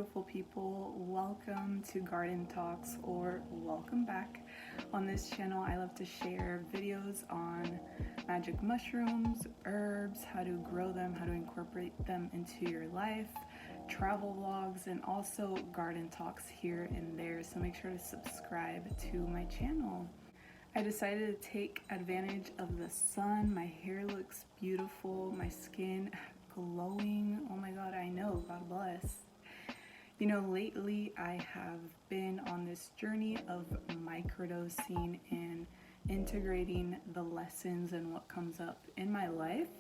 beautiful people. Welcome to Garden Talks, or welcome back. On this channel, I love to share videos on magic mushrooms, herbs, how to grow them, how to incorporate them into your life, travel vlogs, and also garden talks here and there. So make sure to subscribe to my channel. I decided to take advantage of the sun. My hair looks beautiful, my skin glowing. Oh my god, I know, God bless. You know, lately I have been on this journey of microdosing and integrating the lessons and what comes up in my life.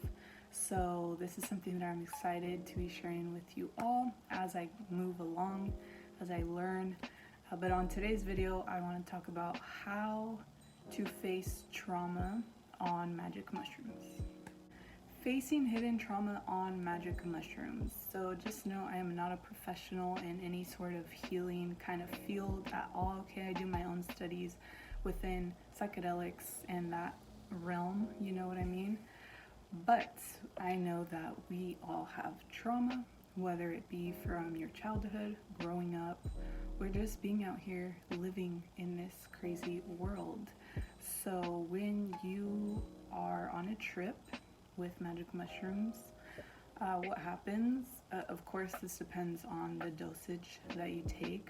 So this is something that I'm excited to be sharing with you all as I move along, as I learn. But on today's video, I want to talk about how to face trauma on magic mushrooms. Facing hidden trauma on magic mushrooms. So just know I am not a professional in any sort of healing kind of field at all. Okay, I do my own studies within psychedelics and that realm, you know what I mean? But I know that we all have trauma, whether it be from your childhood, growing up, or just being out here living in this crazy world. So when you are on a trip with magic mushrooms, what happens, of course this depends on the dosage that you take.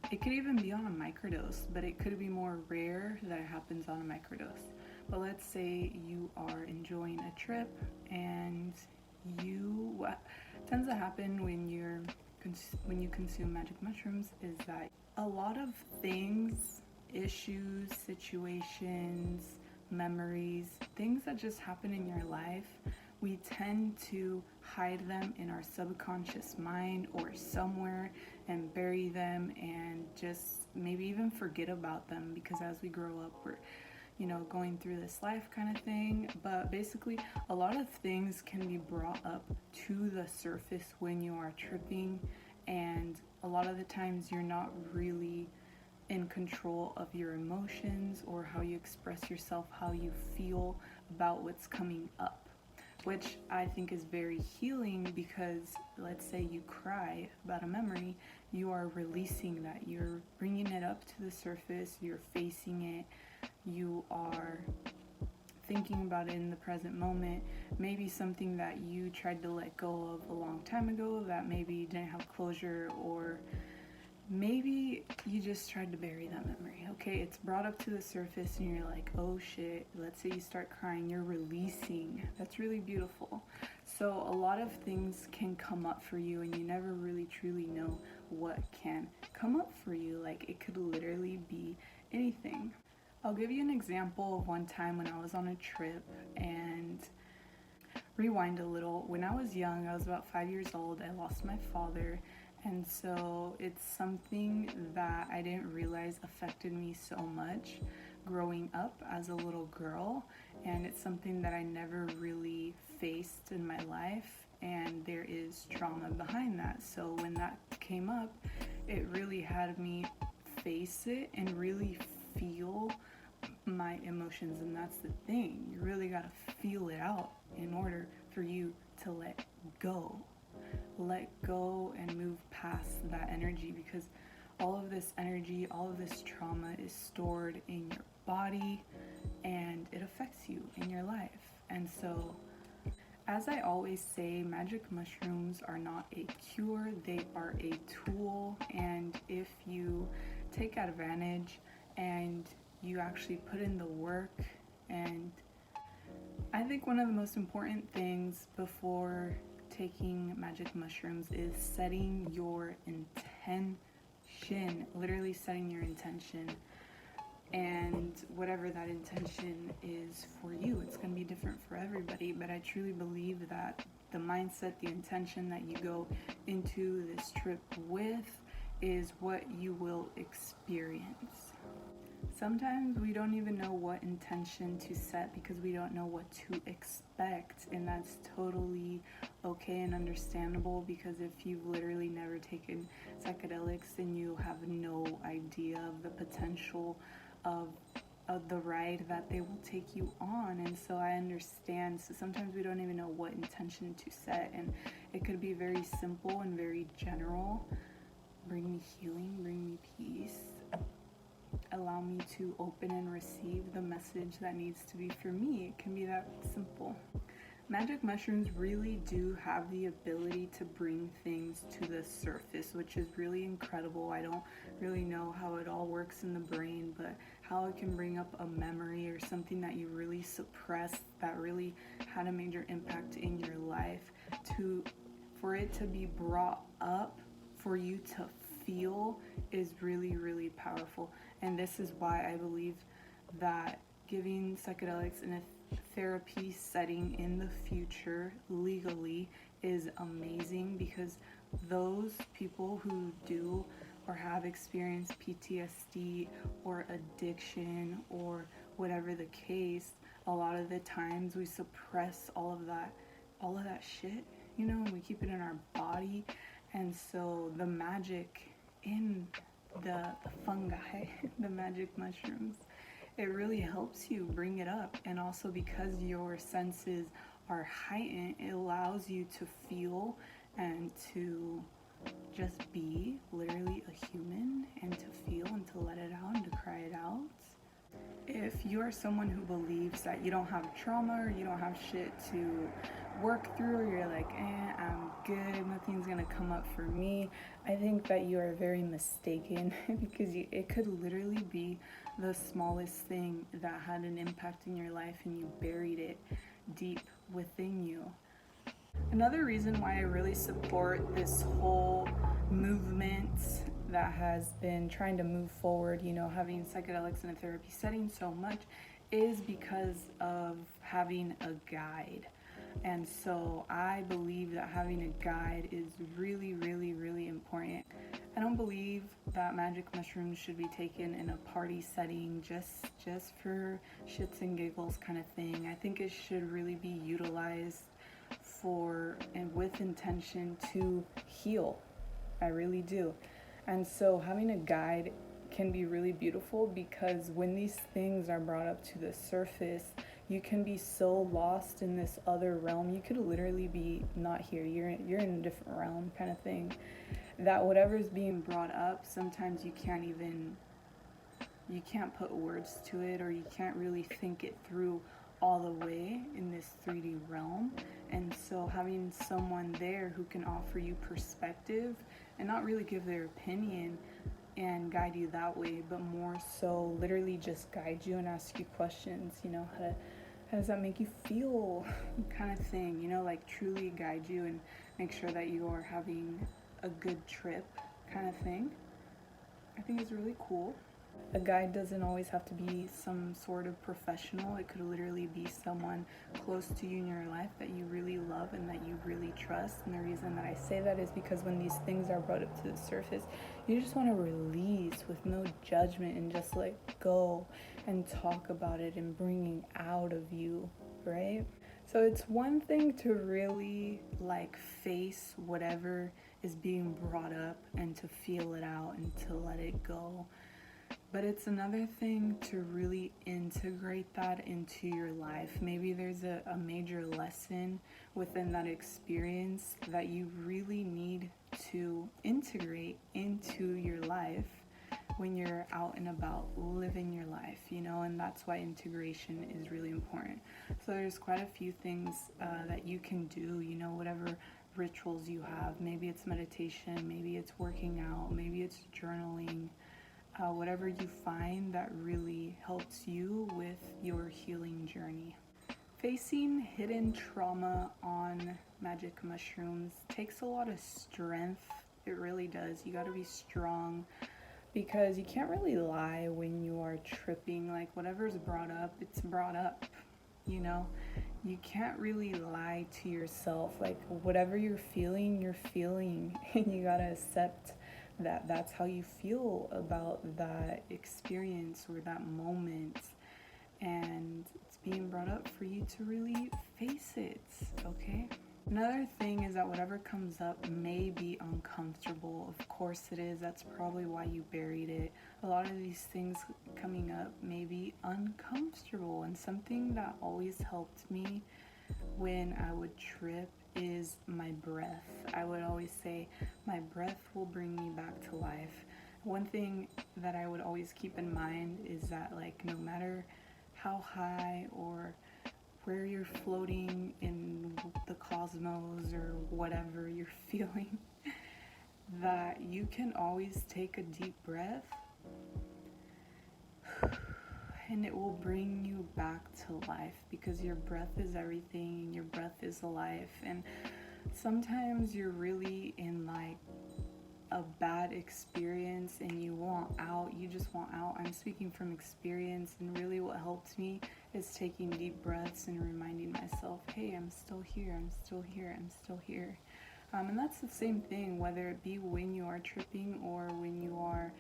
It could even be on a microdose, but it could be more rare that it happens on a microdose. But let's say you are enjoying a trip, and what tends to happen when you consume magic mushrooms is that a lot of things, issues, situations, memories, things that just happen in your life, we tend to hide them in our subconscious mind or somewhere and bury them and just maybe even forget about them, because as we grow up we're going through this life kind of thing. But basically a lot of things can be brought up to the surface when you are tripping, and a lot of the times you're not really in control of your emotions or how you express yourself, how you feel about what's coming up, which I think is very healing, because let's say you cry about a memory, you are releasing that, you're bringing it up to the surface, you're facing it, you are thinking about it in the present moment. Maybe something that you tried to let go of a long time ago that maybe didn't have closure, or maybe you just tried to bury that memory. Okay, it's brought up to the surface and you're like, oh shit. Let's say you start crying, you're releasing. That's really beautiful. So a lot of things can come up for you, and you never really truly know what can come up for you. Like, it could literally be anything. I'll give you an example of one time when I was on a trip, and rewind a little. When I was young, I was about 5 years old, I lost my father. And so it's something that I didn't realize affected me so much growing up as a little girl, and it's something that I never really faced in my life, and there is trauma behind that. So when that came up, it really had me face it and really feel my emotions. And that's the thing, you really got to feel it out in order for you to let go and move past that energy, because all of this energy, all of this trauma is stored in your body and it affects you in your life. And so, as I always say, magic mushrooms are not a cure, they are a tool. And if you take advantage and you actually put in the work, and I think one of the most important things before taking magic mushrooms is setting your intention, literally setting your intention. And whatever that intention is for you, it's going to be different for everybody, but I truly believe that the mindset, the intention that you go into this trip with is what you will experience. Sometimes we don't even know what intention to set because we don't know what to expect, and that's totally okay and understandable, because if you've literally never taken psychedelics, then you have no idea of the potential of the ride that they will take you on. And so I understand. So sometimes we don't even know what intention to set, and it could be very simple and very general, bring me healing, bring me peace, allow me to open and receive the message that needs to be for me. It can be that simple. Magic mushrooms really do have the ability to bring things to the surface, which is really incredible. I don't really know how it all works in the brain, but how it can bring up a memory or something that you really suppressed that really had a major impact in your life, for it to be brought up for you to feel is really, really powerful. And this is why I believe that giving psychedelics in a therapy setting in the future legally is amazing, because those people who do or have experienced PTSD or addiction or whatever the case, a lot of the times we suppress all of that shit, and we keep it in our body. And so the magic in the fungi, the magic mushrooms, it really helps you bring it up. And also because your senses are heightened, it allows you to feel and to just be literally a human, and to feel and to let it out and to cry it out. If you are someone who believes that you don't have trauma or you don't have shit to work through, or you're like, I'm good, nothing's gonna come up for me, I think that you are very mistaken because it could literally be the smallest thing that had an impact in your life and you buried it deep within you. Another reason why I really support this whole movement that has been trying to move forward, having psychedelics in a therapy setting so much, is because of having a guide. And so I believe that having a guide is really, really, really important. I don't believe that magic mushrooms should be taken in a party setting just for shits and giggles kind of thing. I think it should really be utilized for and with intention to heal. I really do. And so having a guide can be really beautiful, because when these things are brought up to the surface, you can be so lost in this other realm. You could literally be not here. You're in a different realm kind of thing. That whatever's being brought up, sometimes you can't put words to it, or you can't really think it through all the way in this 3D realm. And so having someone there who can offer you perspective and not really give their opinion and guide you that way, but more so literally just guide you and ask you questions, how does that make you feel kind of thing, like truly guide you and make sure that you are having a good trip kind of thing, I think is really cool. A guide doesn't always have to be some sort of professional. It could literally be someone close to you in your life that you really love and that you really trust. And the reason that I say that is because when these things are brought up to the surface, you just want to release with no judgment and just let go and talk about it and bringing out of you, right? So it's one thing to really face whatever is being brought up and to feel it out and to let it go. But it's another thing to really integrate that into your life. Maybe there's a major lesson within that experience that you really need to integrate into your life when you're out and about living your life, and that's why integration is really important. So there's quite a few things that you can do, whatever rituals you have. Maybe it's meditation, maybe it's working out, maybe it's journaling. Whatever you find that really helps you with your healing journey. Facing hidden trauma on magic mushrooms takes a lot of strength. It really does. You got to be strong, because you can't really lie when you are tripping. Whatever's brought up, it's brought up. You can't really lie to yourself. Whatever you're feeling, and you got to accept that that's how you feel about that experience or that moment, and it's being brought up for you to really face it, okay? Another thing is that whatever comes up may be uncomfortable. Of course it is. That's probably why you buried it. A lot of these things coming up may be uncomfortable, and something that always helped me when I would trip is my breath. I would always say, my breath will bring me back back to life. One thing that I would always keep in mind is that, like, no matter how high or where you're floating in the cosmos or whatever you're feeling, that you can always take a deep breath and it will bring you back to life, because your breath is everything and your breath is life. And sometimes you're really in like a bad experience and you just want out. I'm speaking from experience, and really what helped me is taking deep breaths and reminding myself, hey, I'm still here, I'm still here, I'm still here. And that's the same thing, whether it be when you are tripping or when you are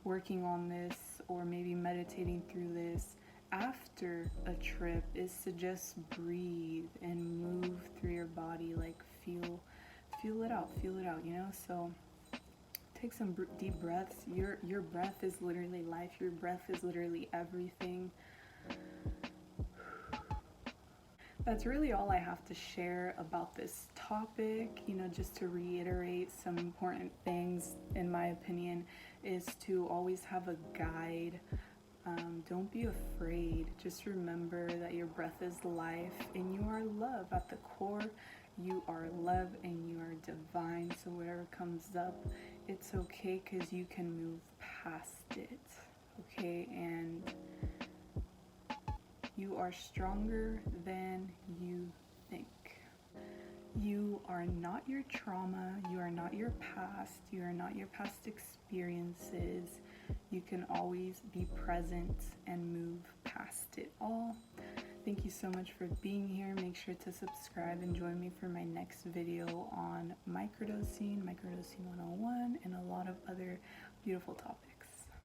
working on this or maybe meditating through this. After a trip is to just breathe and move through your body, like feel it out, you know? So take some deep breaths. Your breath is literally life. Your breath is literally everything. That's really all I have to share about this topic. You know, just to reiterate some important things, in my opinion, is to always have a guide. Don't be afraid. Just remember that your breath is life and you are love. At the core, you are love and you are divine. So whatever comes up, it's okay, because you can move past it. Okay? And you are stronger than you think. You are not your trauma. You are not your past. You are not your past experiences. You can always be present and move past it all. Thank you so much for being here. Make sure to subscribe and join me for my next video on microdosing 101, and a lot of other beautiful topics.